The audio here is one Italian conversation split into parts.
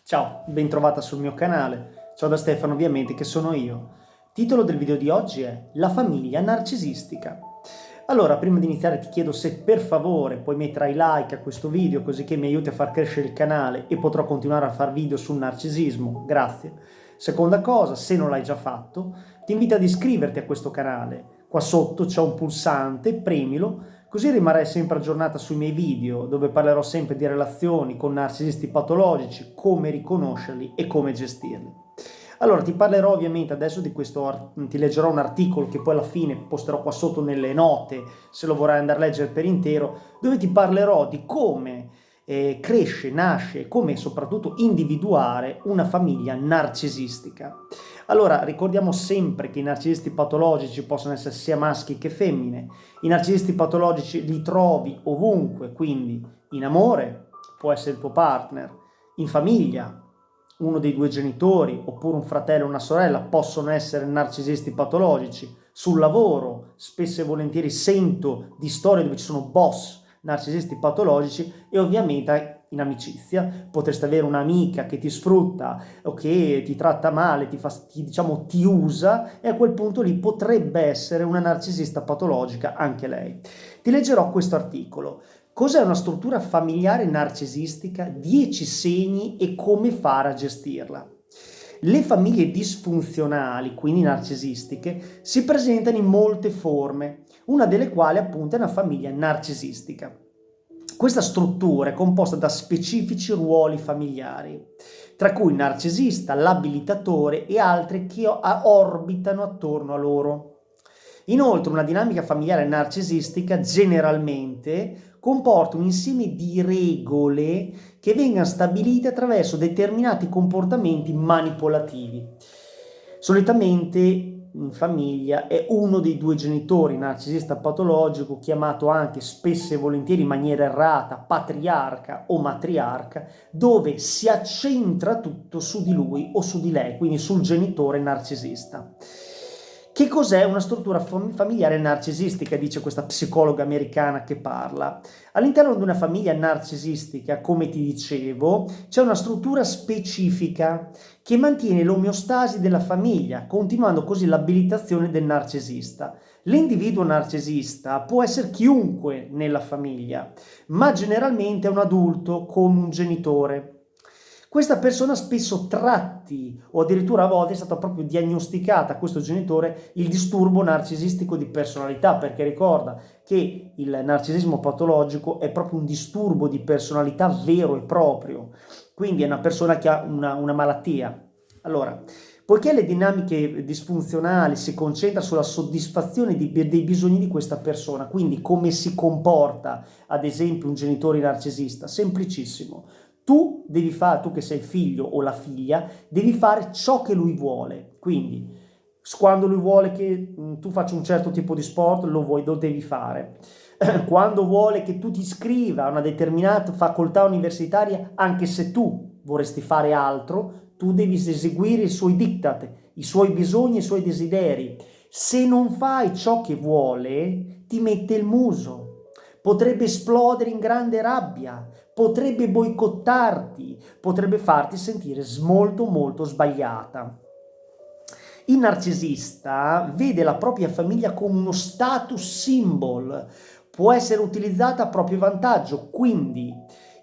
Ciao, bentrovata sul mio canale. Ciao da Stefano ovviamente, che sono io. Titolo del video di oggi è La famiglia narcisistica. Allora, prima di iniziare ti chiedo se per favore puoi mettere like a questo video così che mi aiuti a far crescere il canale e potrò continuare a fare video sul narcisismo, grazie. Seconda cosa, se non l'hai già fatto, ti invito ad iscriverti a questo canale. Qua sotto c'è un pulsante, premilo, così rimarrai sempre aggiornata sui miei video, dove parlerò sempre di relazioni con narcisisti patologici, come riconoscerli e come gestirli. Allora, ti parlerò ovviamente adesso di questo, ti leggerò un articolo che poi alla fine posterò qua sotto nelle note, se lo vorrai andare a leggere per intero, dove ti parlerò di come cresce, nasce e come soprattutto individuare una famiglia narcisistica. Allora, ricordiamo sempre che i narcisisti patologici possono essere sia maschi che femmine. I narcisisti patologici li trovi ovunque, quindi in amore, può essere il tuo partner, in famiglia, uno dei due genitori, oppure un fratello o una sorella possono essere narcisisti patologici. Sul lavoro, spesso e volentieri sento di storie dove ci sono boss narcisisti patologici e ovviamente in amicizia potresti avere un'amica che ti sfrutta o che ti tratta male, ti usa, e a quel punto lì potrebbe essere una narcisista patologica anche lei. Ti leggerò questo articolo. Cos'è una struttura familiare narcisistica? 10 segni e come fare a gestirla. Le famiglie disfunzionali, quindi narcisistiche, si presentano in molte forme, una delle quali appunto è una famiglia narcisistica. Questa struttura è composta da specifici ruoli familiari, tra cui il narcisista, l'abilitatore e altri che orbitano attorno a loro. Inoltre, una dinamica familiare narcisistica generalmente comporta un insieme di regole che vengono stabilite attraverso determinati comportamenti manipolativi. Solitamente in famiglia è uno dei due genitori narcisista patologico, chiamato anche spesso e volentieri in maniera errata patriarca o matriarca, dove si accentra tutto su di lui o su di lei, quindi sul genitore narcisista. Che cos'è una struttura familiare narcisistica, dice questa psicologa americana che parla? All'interno di una famiglia narcisistica, come ti dicevo, c'è una struttura specifica che mantiene l'omeostasi della famiglia, continuando così l'abilitazione del narcisista. L'individuo narcisista può essere chiunque nella famiglia, ma generalmente è un adulto come un genitore. Questa persona spesso tratti, o addirittura a volte è stata proprio diagnosticata a questo genitore il disturbo narcisistico di personalità, perché ricorda che il narcisismo patologico è proprio un disturbo di personalità vero e proprio, quindi è una persona che ha una malattia. Allora, poiché le dinamiche disfunzionali si concentrano sulla soddisfazione dei bisogni di questa persona, quindi come si comporta ad esempio un genitore narcisista, semplicissimo. Tu che sei il figlio o la figlia, devi fare ciò che lui vuole. Quindi, quando lui vuole che tu faccia un certo tipo di sport, lo devi fare. Quando vuole che tu ti iscriva a una determinata facoltà universitaria, anche se tu vorresti fare altro, tu devi eseguire i suoi diktat, i suoi bisogni e i suoi desideri. Se non fai ciò che vuole, ti mette il muso. Potrebbe esplodere in grande rabbia, potrebbe boicottarti, potrebbe farti sentire molto molto sbagliata. Il narcisista vede la propria famiglia come uno status symbol, può essere utilizzata a proprio vantaggio, quindi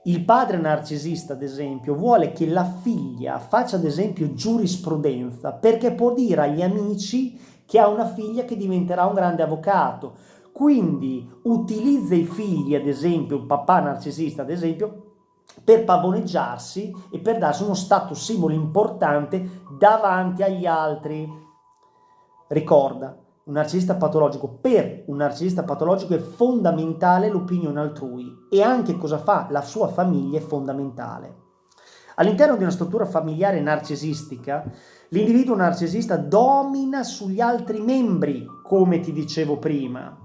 il padre narcisista, ad esempio, vuole che la figlia faccia, ad esempio, giurisprudenza, perché può dire agli amici che ha una figlia che diventerà un grande avvocato. Quindi utilizza i figli, ad esempio, il papà narcisista, ad esempio, per pavoneggiarsi e per darsi uno status simbolo importante davanti agli altri. Ricorda, per un narcisista patologico è fondamentale l'opinione altrui e anche cosa fa la sua famiglia è fondamentale. All'interno di una struttura familiare narcisistica, l'individuo narcisista domina sugli altri membri, come ti dicevo prima,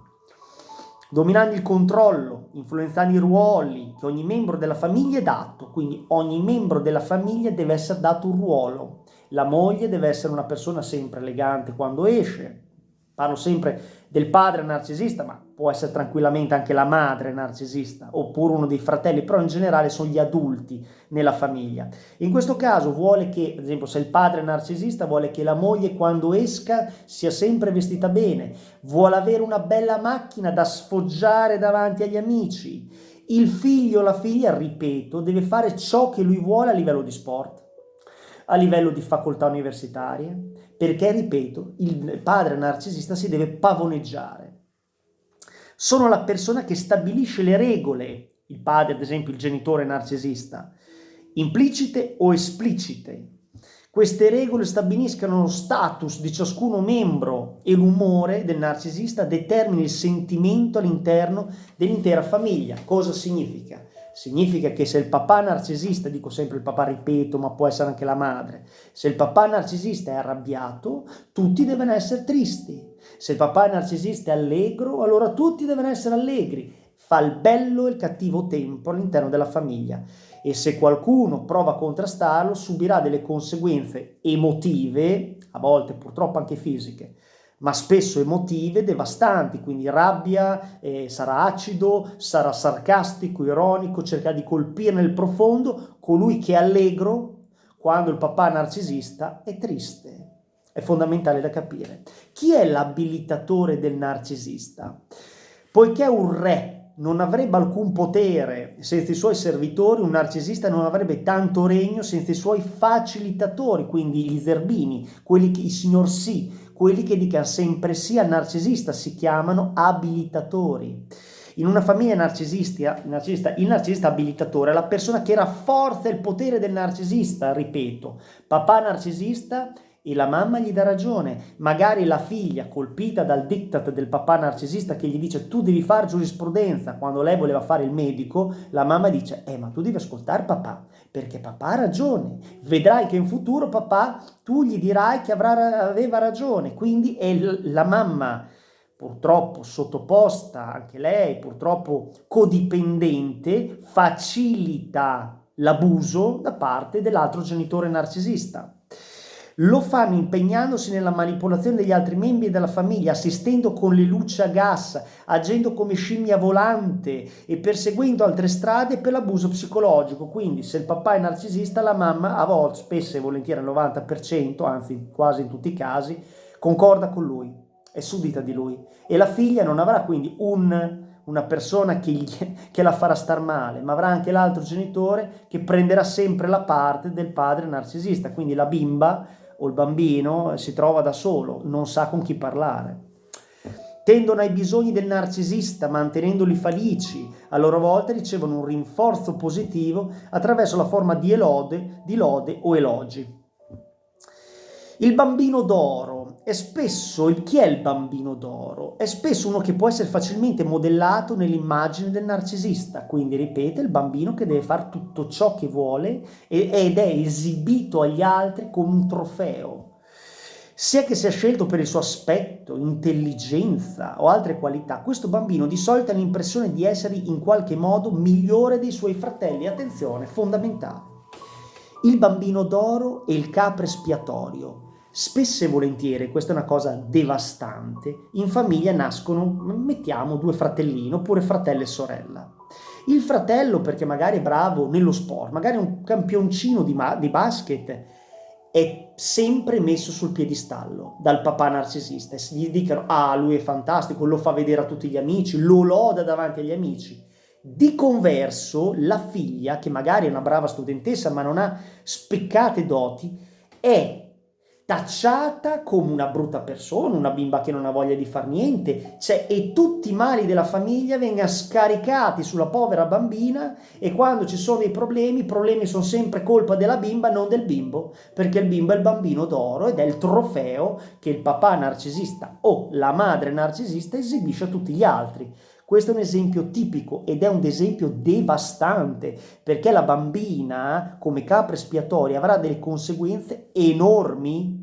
dominando il controllo, influenzando i ruoli che ogni membro della famiglia è dato, quindi ogni membro della famiglia deve essere dato un ruolo. La moglie deve essere una persona sempre elegante quando esce. Parlo sempre del padre narcisista, ma può essere tranquillamente anche la madre narcisista, oppure uno dei fratelli, però in generale sono gli adulti nella famiglia. In questo caso vuole che, ad esempio, se il padre è narcisista, vuole che la moglie quando esca sia sempre vestita bene, vuole avere una bella macchina da sfoggiare davanti agli amici. Il figlio o la figlia, ripeto, deve fare ciò che lui vuole a livello di sport, a livello di facoltà universitarie, perché, ripeto, il padre narcisista si deve pavoneggiare. Sono la persona che stabilisce le regole, il padre, ad esempio, il genitore narcisista, implicite o esplicite. Queste regole stabiliscono lo status di ciascuno membro e l'umore del narcisista determina il sentimento all'interno dell'intera famiglia. Cosa significa? Significa che se il papà narcisista, dico sempre il papà, ripeto, ma può essere anche la madre, se il papà narcisista è arrabbiato, tutti devono essere tristi. Se il papà narcisista è allegro, allora tutti devono essere allegri. Fa il bello e il cattivo tempo all'interno della famiglia. E se qualcuno prova a contrastarlo, subirà delle conseguenze emotive, a volte purtroppo anche fisiche, ma spesso emotive, devastanti, quindi rabbia, sarà acido, sarà sarcastico, ironico, cercherà di colpire nel profondo colui che è allegro quando il papà narcisista è triste. È fondamentale da capire. Chi è l'abilitatore del narcisista? Poiché un re non avrebbe alcun potere senza i suoi servitori, un narcisista non avrebbe tanto regno senza i suoi facilitatori, quindi gli zerbini, quelli che, i signor sì, quelli che dicono sempre sì al narcisista, si chiamano abilitatori. In una famiglia narcisista, il narcisista abilitatore è la persona che rafforza il potere del narcisista, ripeto, papà narcisista e la mamma gli dà ragione, magari la figlia colpita dal diktat del papà narcisista che gli dice tu devi fare giurisprudenza, quando lei voleva fare il medico, la mamma dice ma tu devi ascoltare papà, perché papà ha ragione, vedrai che in futuro papà tu gli dirai che aveva ragione, quindi è la mamma purtroppo sottoposta, anche lei purtroppo codipendente, facilita l'abuso da parte dell'altro genitore narcisista. Lo fanno impegnandosi nella manipolazione degli altri membri della famiglia, assistendo con le luci a gas, agendo come scimmia volante e perseguendo altre strade per l'abuso psicologico. Quindi se il papà è narcisista, la mamma a volte, spesso e volentieri al 90%, anzi quasi in tutti i casi, concorda con lui, è suddita di lui. E la figlia non avrà quindi una persona che la farà star male, ma avrà anche l'altro genitore che prenderà sempre la parte del padre narcisista, quindi la bimba o il bambino si trova da solo, non sa con chi parlare. Tendono ai bisogni del narcisista, mantenendoli felici, a loro volta ricevono un rinforzo positivo attraverso la forma di lode o elogi. Il bambino d'oro è spesso, chi è il bambino d'oro? È spesso uno che può essere facilmente modellato nell'immagine del narcisista, quindi ripete, il bambino che deve fare tutto ciò che vuole ed è esibito agli altri come un trofeo. Sia che sia scelto per il suo aspetto, intelligenza o altre qualità, questo bambino di solito ha l'impressione di essere in qualche modo migliore dei suoi fratelli. Attenzione, fondamentale. Il bambino d'oro e il capro espiatorio. Spesso e volentieri, questa è una cosa devastante, in famiglia nascono, mettiamo, due fratellini oppure fratello e sorella. Il fratello, perché magari è bravo nello sport, magari è un campioncino di basket, è sempre messo sul piedistallo dal papà narcisista. E gli dicono, lui è fantastico, lo fa vedere a tutti gli amici, lo loda davanti agli amici. Di converso, la figlia, che magari è una brava studentessa ma non ha spiccate doti, è tacciata come una brutta persona, una bimba che non ha voglia di far niente, e tutti i mali della famiglia vengono scaricati sulla povera bambina e quando ci sono i problemi sono sempre colpa della bimba, non del bimbo, perché il bimbo è il bambino d'oro ed è il trofeo che il papà narcisista o la madre narcisista esibisce a tutti gli altri. Questo è un esempio tipico ed è un esempio devastante, perché la bambina, come capro espiatorio, avrà delle conseguenze enormi,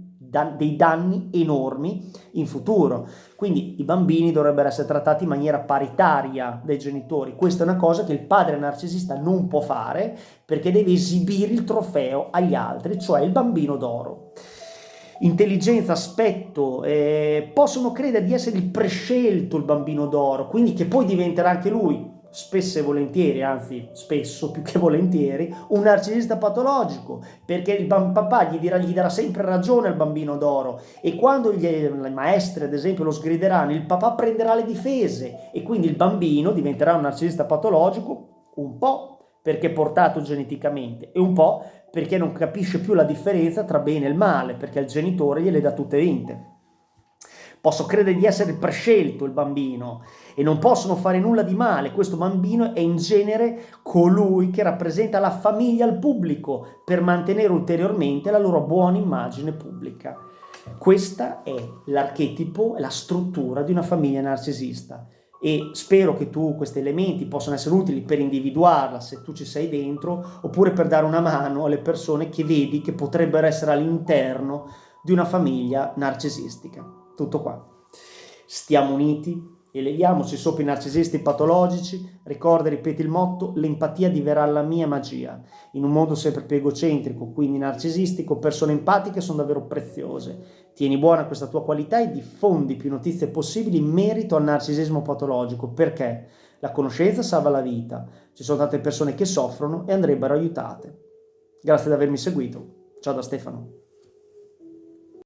dei danni enormi in futuro. Quindi i bambini dovrebbero essere trattati in maniera paritaria dai genitori. Questa è una cosa che il padre narcisista non può fare, perché deve esibire il trofeo agli altri, cioè il bambino d'oro. intelligenza, aspetto, possono credere di essere il prescelto, il bambino d'oro, quindi che poi diventerà anche lui, spesso e volentieri, anzi spesso più che volentieri, un narcisista patologico, perché il papà gli darà sempre ragione al bambino d'oro, e quando le maestre ad esempio lo sgrideranno, il papà prenderà le difese, e quindi il bambino diventerà un narcisista patologico, un po' perché portato geneticamente e un po' perché non capisce più la differenza tra bene e il male, perché il genitore gliele dà tutte vinte. Posso credere di essere prescelto il bambino e non possono fare nulla di male. Questo bambino è in genere colui che rappresenta la famiglia al pubblico per mantenere ulteriormente la loro buona immagine pubblica. Questa è l'archetipo, la struttura di una famiglia narcisista, e spero che tu questi elementi possano essere utili per individuarla se tu ci sei dentro, oppure per dare una mano alle persone che vedi che potrebbero essere all'interno di una famiglia narcisistica. Tutto qua. Stiamo uniti, eleviamoci sopra i narcisisti patologici, ricorda e ripeti il motto: l'empatia diverrà la mia magia. In un mondo sempre più egocentrico, quindi narcisistico, persone empatiche sono davvero preziose. Tieni buona questa tua qualità e diffondi più notizie possibili in merito al narcisismo patologico, perché la conoscenza salva la vita. Ci sono tante persone che soffrono e andrebbero aiutate. Grazie di avermi seguito. Ciao da Stefano.